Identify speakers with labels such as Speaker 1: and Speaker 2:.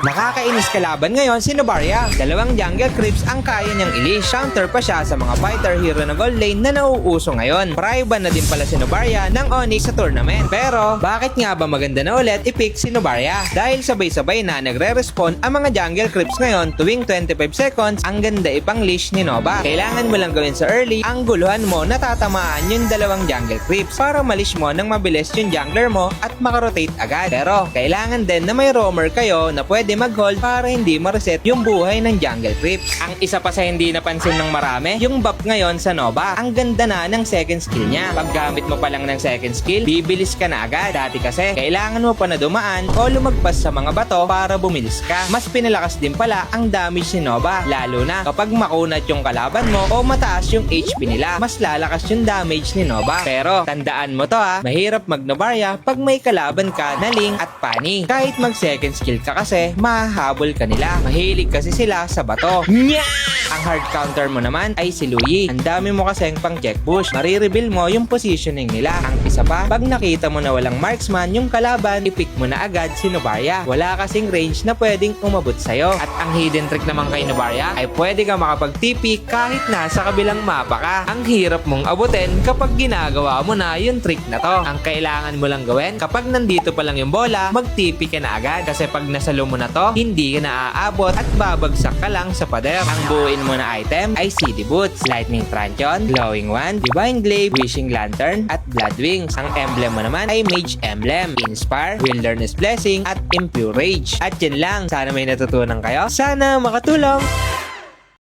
Speaker 1: Nakakainis kalaban ngayon si Novaria. Dalawang jungle creeps ang kaya niyang i-leash. Counter pa siya sa mga fighter hero na gold lane na nauuso ngayon. Praiban na din pala si Novaria ng Onyx sa tournament. Pero bakit nga ba maganda na ulit i-pick si Novaria? Dahil sabay-sabay na nagre-respawn ang mga jungle creeps ngayon tuwing 25 seconds. Ang ganda ipang leash ni Nova. Kailangan mo lang gawin sa early ang guluhan mo na tatamaan yung dalawang jungle creeps para malish mo ng mabilis yung jungler mo at makarotate agad. Pero kailangan din na may roamer kayo na pwede mag-hold para hindi ma-reset yung buhay ng jungle creeps. Ang isa pa sa hindi napansin ng marami, yung buff ngayon sa Nova. Ang ganda na ng second skill niya. Paggamit mo pa lang ng second skill, bibilis ka na agad. Dati kasi, kailangan mo pa na dumaan o lumagpas sa mga bato para bumilis ka. Mas pinalakas din pala ang damage ni Nova. Lalo na kapag makunat yung kalaban mo o mataas yung HP nila, mas lalakas yung damage ni Nova. Pero tandaan mo to mahirap mag-Novaria pag may kalaban ka na Ling at Pani. Kahit mag second skill ka kasi, mahahabol ka nila. Mahilig kasi sila sa bato. Nya! Ang hard counter mo naman ay si Luyi. Ang dami mo kasing pang check push. Marireveal mo yung positioning nila. Ang isa pa, pag nakita mo na walang marksman yung kalaban, i-pick mo na agad si Novaria. Wala kasing range na pwedeng umabot sa'yo. At ang hidden trick naman kay Novaria ay pwede ka makapag-TP kahit nasa kabilang mapa ka. Ang hirap mong abutin kapag ginagawa mo na yung trick na to. Ang kailangan mo lang gawin, kapag nandito pa lang yung bola, mag-TP ka na agad. Kasi pag nasalo mo na to, hindi ka na aabot at babagsak ka lang sa pader. Ang buuin mo na item ay CD Boots, Lightning Truncheon, Glowing Wand, Divine Glaive, Wishing Lantern, at Blood Wings. Ang emblem mo naman ay Mage Emblem, Inspire, Wilderness Blessing, at Impure Rage. At yun lang, sana may natutunan kayo. Sana makatulong!